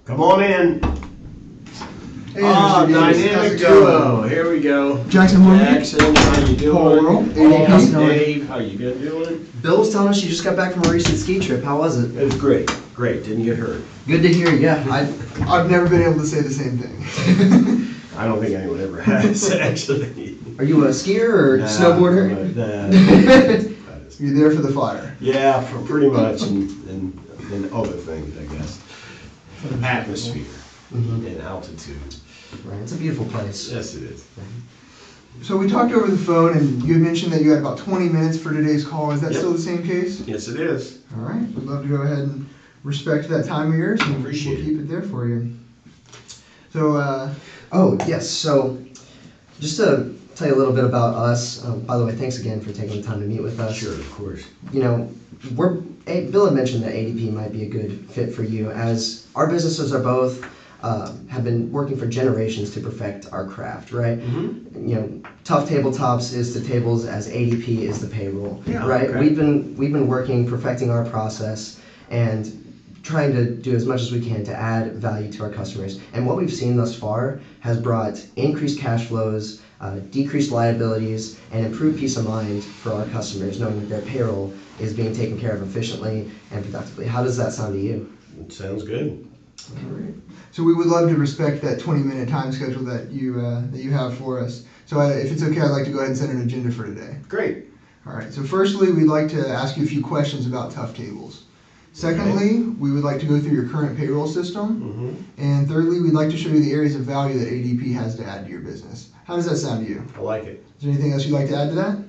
Come on in. Hey, Dynamic duo. Here we go. Jackson, how you doing? How's it going? Dave, how you been doing? Bill was telling us you just got back from a recent ski trip. How was it? It was great. Great. Didn't get hurt. Good to hear. Yeah, I've never been able to say the same thing. I don't think anyone ever has, actually. Are you a skier or snowboarder? You're there for the fire. Yeah, pretty much, and other things, I guess. Atmosphere and altitude. Right, it's a beautiful place. Yes, it is. So we talked over the phone, and you had mentioned that you had about 20 minutes for today's call. Is that still the same case? Yes, it is. All right. We'd love to go ahead and respect that time of yours, and we'll keep it there for you. So, oh, yes. So, just to tell you a little bit about us. By the way, thanks again for taking the time to meet with us. Sure, of course. You know, Bill had mentioned that ADP might be a good fit for you, as our businesses are both have been working for generations to perfect our craft, right? Mm-hmm. You know, Tough Tabletops is the tables as ADP is the payroll, right? Okay. We've been working, perfecting our process, and trying to do as much as we can to add value to our customers. And what we've seen thus far has brought increased cash flows, decreased liabilities, and improved peace of mind for our customers, knowing that their payroll is being taken care of efficiently and productively. How does that sound to you? It sounds good. all right. So we would love to respect that 20-minute time schedule that you have for us. So if it's okay, I'd like to go ahead and set an agenda for today. Great. All right. So firstly, we'd like to ask you a few questions about Tough Tables. Secondly, we would like to go through your current payroll system. And thirdly, we'd like to show you the areas of value that ADP has to add to your business. How does that sound to you? I like it. Is there anything else you'd like to add to that?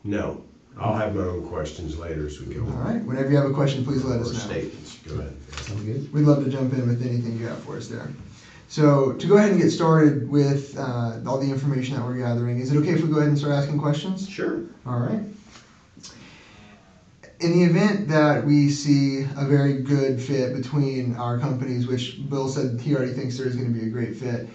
No. I'll have my own questions later as we go. All right. Whenever you have a question, please let us know. Statements. Go ahead. Sound good? We'd love to jump in with anything you have for us there. So to go ahead and get started with all the information that we're gathering, is it okay if we go ahead and start asking questions? Sure. All right. In the event that we see a very good fit between our companies, which Bill said he already thinks there is going to be a great fit,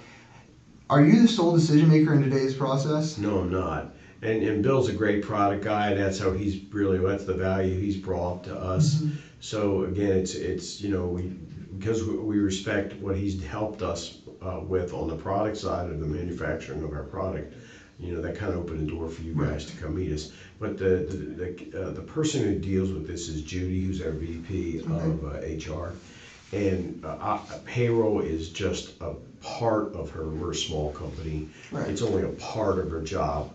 are you the sole decision maker in today's process? No, I'm not. And Bill's a great product guy. And that's how that's the value he's brought to us. Mm-hmm. So again, it's because we respect what he's helped us with on the product side of the manufacturing of our product. That kind of opened the door for you guys to come meet us. But the person who deals with this is Judy, who's our VP of HR. And payroll is just a part of her. We're a small company. Right. It's only a part of her job.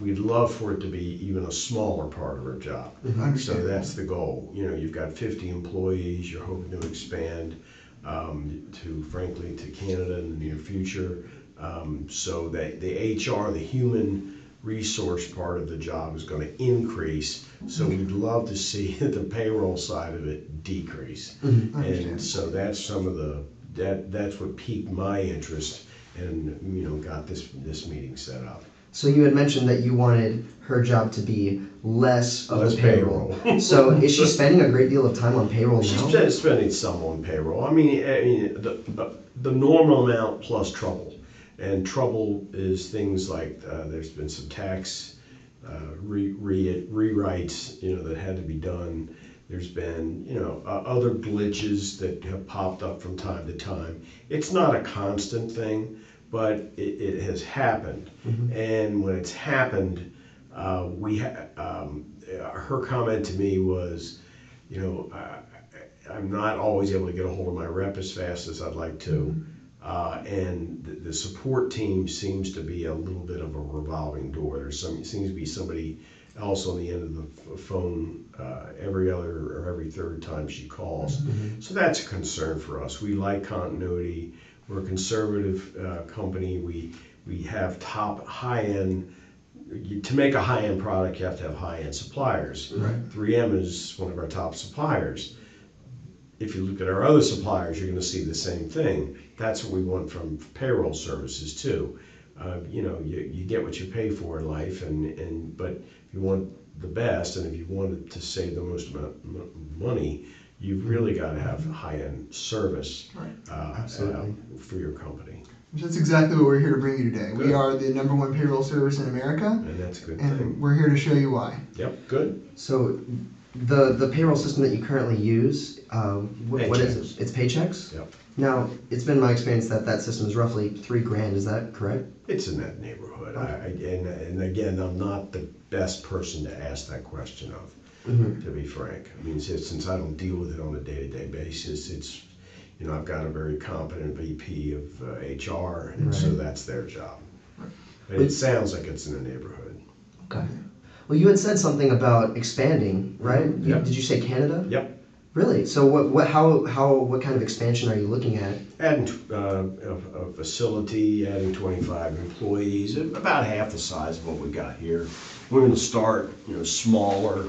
We'd love for it to be even a smaller part of her job. So that's the goal. You've got 50 employees. You're hoping to expand frankly, to Canada in the near future. So that the HR, the human resource part of the job is going to increase. So we'd love to see the payroll side of it decrease. And so that's that's what piqued my interest and got this meeting set up. So you had mentioned that you wanted her job to be less of Less the payroll. So is she spending a great deal of time on payroll now? She's spending some on payroll. I mean the normal amount plus trouble. And trouble is things like there's been some tax rewrites, that had to be done. There's been, other glitches that have popped up from time to time. It's not a constant thing, but it has happened. And when it's happened, her comment to me was, I'm not always able to get a hold of my rep as fast as I'd like to. And the support team seems to be a little bit of a revolving door. There seems to be somebody else on the end of the phone every other or every third time she calls. So that's a concern for us. We like continuity. We're a conservative company. We have top high-end. To make a high-end product, you have to have high-end suppliers. Right. 3M is one of our top suppliers. If you look at our other suppliers, you're going to see the same thing. That's what we want from payroll services too. You get what you pay for in life, but if you want the best, and if you want to save the most amount of money, you've really got to have high-end service for your company. That's exactly what we're here to bring you today. Good. We are the #1 payroll service in America, And that's a good and thing. we're here to show you why. Yep, good. So The payroll system that you currently use, what is Paychecks. it? It's Paychecks? Yep. Now, it's been my experience that that system is roughly $3,000. Is that correct? It's in that neighborhood. And again, I'm not the best person to ask that question of, to be frank. I mean, since I don't deal with it on a day-to-day basis, it's, I've got a very competent VP of HR, and so Right. that's their job. And it sounds like it's in the neighborhood. Okay. Well, you had said something about expanding, right? Yep. Did you say Canada? Yep. Really? So what kind of expansion are you looking at? Adding a facility, adding 25 employees, about half the size of what we got here. We're going to start, smaller.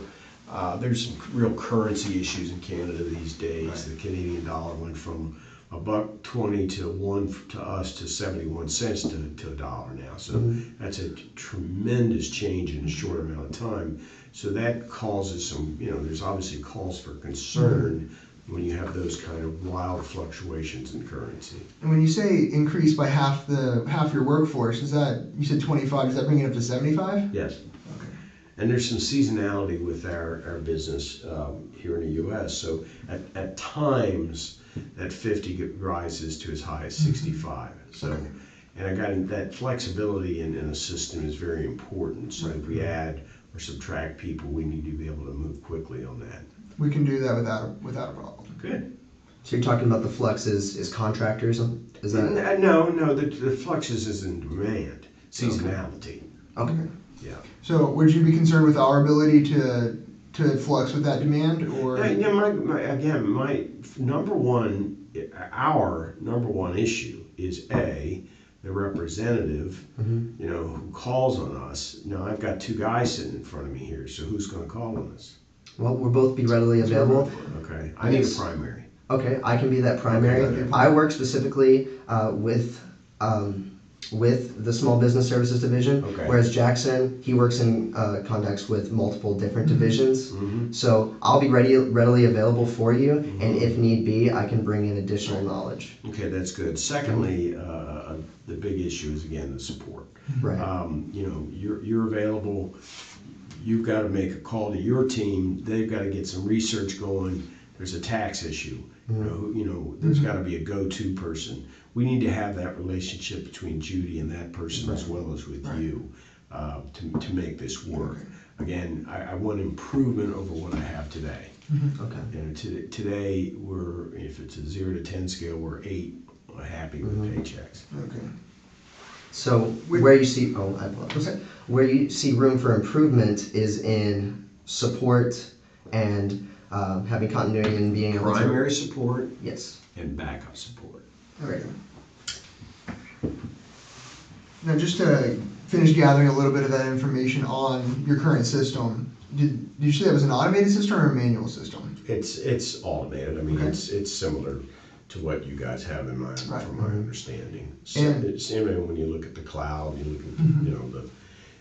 There's some real currency issues in Canada these days. Right. The Canadian dollar went from $1.20 to us to 71 cents to $1 now. So that's a tremendous change in a short amount of time. So that causes some, there's obviously calls for concern when you have those kind of wild fluctuations in currency. And when you say increase by half your workforce, is that, you said 25, does that bring it up to 75? Yes. Okay. And there's some seasonality with our business here in the U.S. So at times, that 50 rises to as high as 65. So, Okay. and that flexibility in a system is very important. So if we add or subtract people, we need to be able to move quickly on that. We can do that without a problem. Good. So you're talking about the flux is contractors? Is that? No, the fluxes is in demand, seasonality. Okay. Yeah. So would you be concerned with our ability to flux with that demand, or? Yeah, my number one issue is the representative, who calls on us. Now, I've got two guys sitting in front of me here, so who's going to call on us? Well, we'll both be readily available. Okay, I need a Yes. primary. Okay, I can be that primary. Okay. I work specifically with the Small Business Services Division, Okay. whereas Jackson, he works in contacts with multiple different divisions. Mm-hmm. So I'll be readily available for you, and if need be, I can bring in additional knowledge. Okay, that's good. Secondly, the big issue is again the support. Right. You're available. You've got to make a call to your team. They've got to get some research going. There's a tax issue. There's got to be a go-to person. We need to have that relationship between Judy and that person as well as with you to make this work. Again, I want improvement over what I have today. Okay. Today, if it's a 0 to 10 scale, we're 8 happy with paychecks. Okay. So where you see, I apologize. Okay. Where you see room for improvement is in support and having continuity and being able to. Primary support Yes. and backup support. Okay. Now, just to finish gathering a little bit of that information on your current system, did you say that was an automated system or a manual system? It's automated. I mean, Okay. it's similar to what you guys have in mind, Right. from my understanding. And- It's when you look at the cloud, you look at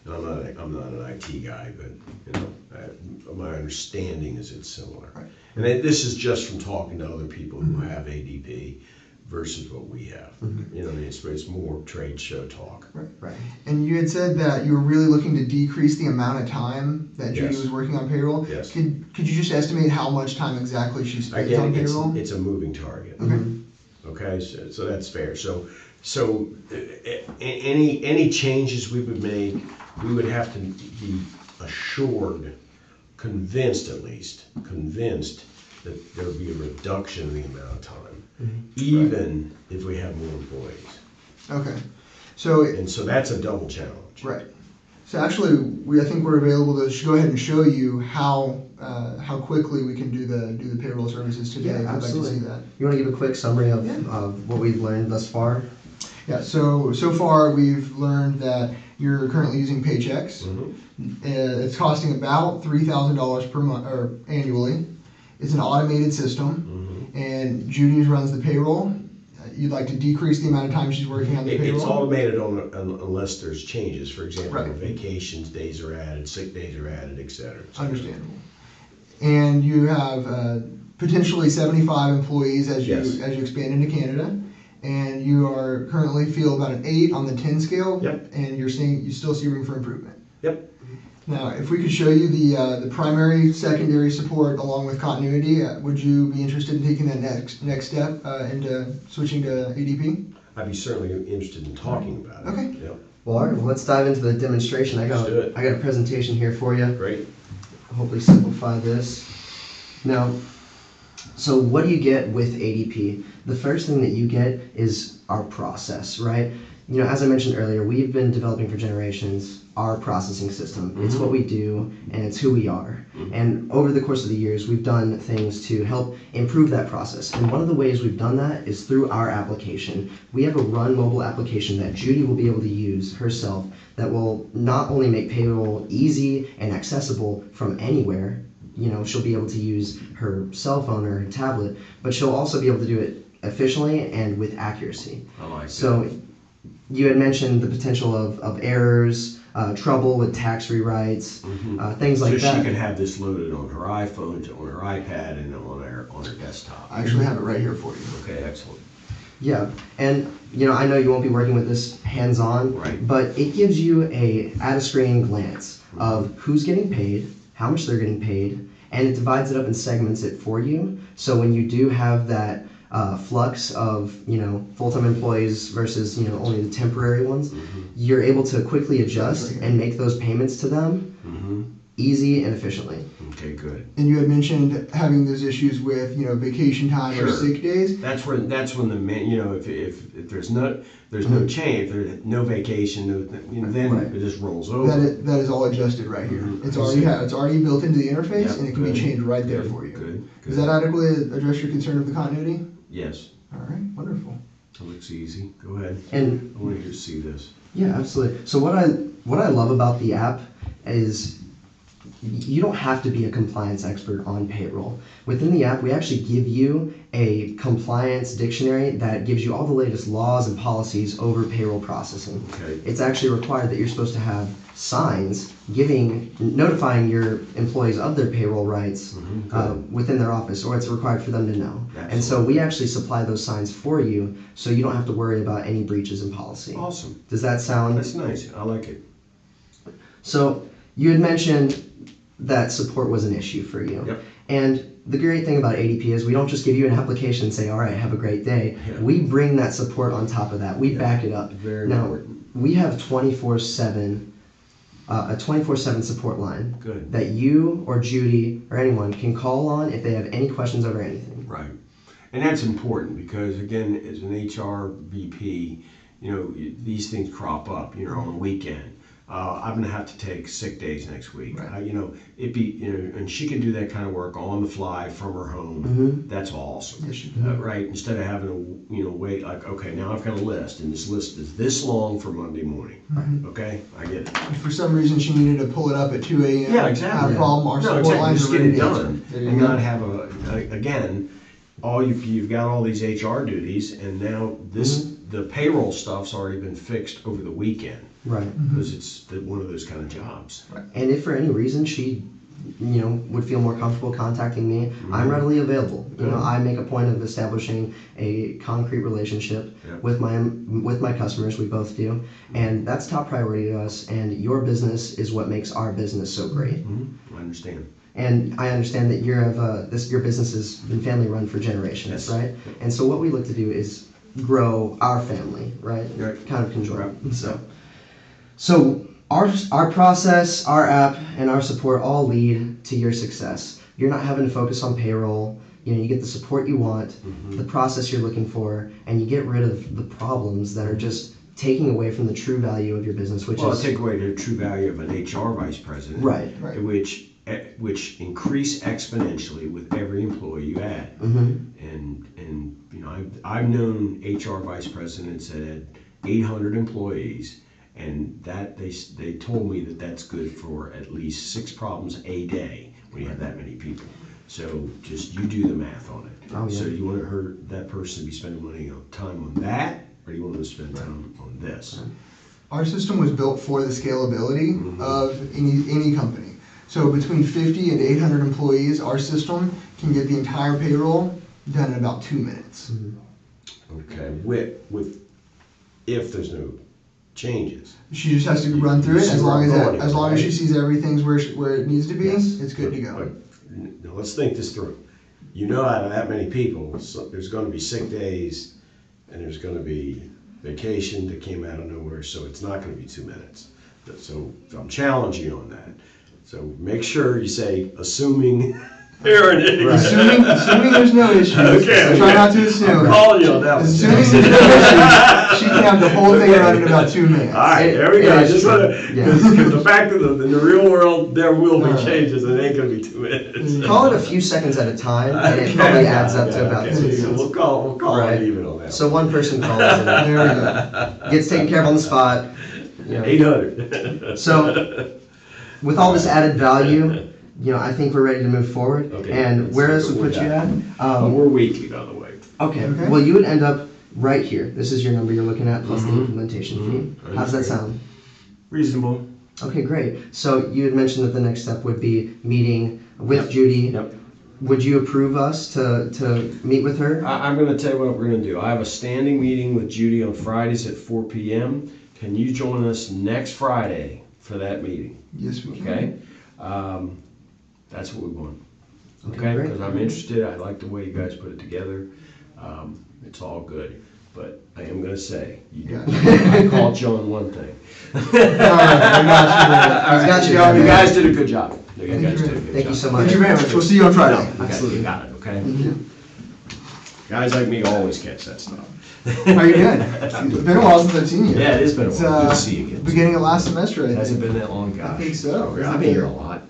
and I'm not an IT guy, but my understanding is it's similar. Right. And this is just from talking to other people who have ADP versus what we have. It's more trade show talk. Right. And you had said that you were really looking to decrease the amount of time that Judy Yes. was working on payroll. Yes. Could you just estimate how much time exactly she spends on Again, payroll? it's a moving target. Okay. Okay, so that's fair. So any changes we would make, we would have to be assured, convinced that there would be a reduction in the amount of time, even if we have more employees. Okay. So And so that's a double challenge. right. So actually, I think we're available to go ahead and show you how quickly we can do the payroll services today. Yeah, if you'd absolutely. like to see that. You want to give a quick summary of, Yeah. of what we've learned thus far? Yeah. So far we've learned that you're currently using Paychecks. It's costing about $3,000 per month or annually. It's an automated system, and Judy runs the payroll. You'd like to decrease the amount of time she's working on the payroll. It's automated unless there's changes. For example, Right. vacations days are added, sick days are added, et cetera. Understandable. And you have potentially 75 employees as you Yes. expand into Canada, and you are currently feel about an 8 on the 10 scale. Yep. And you still see room for improvement. Yep. Now, if we could show you the primary, secondary support along with continuity, would you be interested in taking that next step into switching to ADP? I'd be certainly interested in talking about it. Okay. Yep. Well, all right, well, let's dive into the demonstration. Let's do it. I got a presentation here for you. Great. Hopefully simplify this. Now, so what do you get with ADP? The first thing that you get is our process, right? You know, as I mentioned earlier, we've been developing for generations our processing system. It's what we do, and it's who we are. And over the course of the years, we've done things to help improve that process. And one of the ways we've done that is through our application. We have a Run mobile application that Judy will be able to use herself that will not only make payroll easy and accessible from anywhere. You know, she'll be able to use her cell phone or her tablet, but she'll also be able to do it efficiently and with accuracy. I like it. So you had mentioned the potential of errors, trouble with tax rewrites, things like so that. she can have this loaded on her iPhone, on her iPad, and on her desktop. I actually have it right here for you. Okay, excellent. Yeah, and you know, I know you won't be working with this hands-on, Right. but it gives you at a screen glance of who's getting paid, how much they're getting paid, and it divides it up and segments it for you. So when you do have that flux of, you know, full-time employees versus, you know, only the temporary ones, you're able to quickly adjust and make those payments to them easy and efficiently. Okay, good. And you had mentioned having those issues with, you know, vacation time or Sure. sick days. That's when the you know, if there's no change, if there's no vacation, you know, then Right. it just rolls over. That is all adjusted right here. It's I already see. it's already built into the interface, Yep, and it can be good. changed right there Good, for you. Good. Does that adequately address your concern of the continuity? Yes. All right, wonderful. It looks easy. Go ahead. And I want you to see this. yeah, absolutely. So what I love about the app is you don't have to be a compliance expert on payroll. Within the app, we actually give you a compliance dictionary that gives you all the latest laws and policies over payroll processing. Okay. It's actually required that you're supposed to have signs notifying your employees of their payroll rights within their office, or it's required for them to know. Absolutely. And so we actually supply those signs for you, so you don't have to worry about any breaches in policy. Awesome. Does that sound? That's nice. I like it. So you had mentioned that support was an issue for you. Yep. And the great thing about ADP is we don't just give you an application and say, all right, have a great day. Yeah. We bring that support on top of that. We back it up. Very now, important. we have 24/7, a 24/7 support line Good. that you or Judy or anyone can call on if they have any questions over anything. Right. And that's important because, again, as an HR VP, you know, these things crop up, you know, on the weekend. I'm going to have to take sick days next week. Right. You know, and she can do that kind of work on the fly from her home. That's awesome. Yes, she can. Right. Instead of having to, you know, wait like, okay, now I've got a list and this list is this long for Monday morning. Okay. I get it. If for some reason she needed to pull it up at 2 a.m. Yeah, exactly. Not a problem. Our No, support exactly. lines Just are get ready it to answer. done There you and go. not have again, you've got all these HR duties and now the payroll stuff's already been fixed over the weekend. Right. Because it's one of those kind of jobs. And if for any reason she, you know, would feel more comfortable contacting me, I'm readily available. You know, I make a point of establishing a concrete relationship with my customers. We both do, and that's top priority to us. And your business is what makes our business so great. I understand. And I understand that your business has been family run for generations, Yes. right? And so what we look to do is grow our family, right? Right. Kind of conjoin. So our process, our app, and our support all lead to your success. You're not having to focus on payroll. You know, you get the support you want, the process you're looking for, and you get rid of the problems that are just taking away from the true value of your business, which is take away the true value of an HR vice president, right. which increase exponentially with every employee you add. And you know, I've known HR vice presidents that had 800 employees. And that they told me that's good for at least 6 problems a day when you have that many people. So just you do the math on it. Oh, yeah. So you want that person to be spending time on that, or do you want them to spend time on this? Our system was built for the scalability of any company. So between 50 and 800 employees, our system can get the entire payroll done in about 2 minutes. Okay. With if there's no changes. She just has to run through it See as where long I'm as going as long as she right? sees everything's where it needs to be. Yes. It's good to go. But now let's think this through. You know, out of that many people, so there's going to be sick days, and there's going to be vacation that came out of nowhere. So it's not going to be 2 minutes. So I'm challenging you on that. So make sure you say, assuming Aaron is. Assuming there's no issues. Okay. Try not to assume. I'm calling you on that one. Assuming there's no issues, she can have the whole thing run in about 2 minutes. All right, there we go. I just want to, Yeah. because the fact that in the real world, there will be Alright. changes, and it ain't going to be 2 minutes. Call it a few seconds at a time, and it Okay. probably adds up to about Okay, 2 so minutes. we'll call Right. it even on that. So one person calls and There we go. gets taken care of on the spot. You know. 800. So, with all this added value, you know, I think we're ready to move forward. Okay, And let's where see else what we we put you got. at? We're weekly, by the way. Okay. Okay. Well, you would end up right here. This is your number you're looking at plus the Mhm. implementation Mhm. fee. How does that sound? Reasonable. Okay, great. So you had mentioned that the next step would be meeting with Judy. Yep. Would you approve us to meet with her? I'm going to tell you what we're going to do. I have a standing meeting with Judy on Fridays at 4 p.m. Can you join us next Friday for that meeting? Yes, we can. Okay? That's what we want. Okay, Okay? great. Because I'm interested. I like the way you guys put it together. It's all good. But I am going to say, Yeah. I called you on one thing. All right, I got you. got you. You guys did a good job. You Thank guys you. did a good job. Thank you so much. Thank you very much. We'll see you on Friday. Okay, you got it, okay? Mhm. Guys like me always catch that stuff. How you doing? It's been a while since I've seen you. Yeah, it has been a It's while. Good to see you again. beginning of last semester, I Hasn't think. been that long, gosh. I think so. I've been here a lot.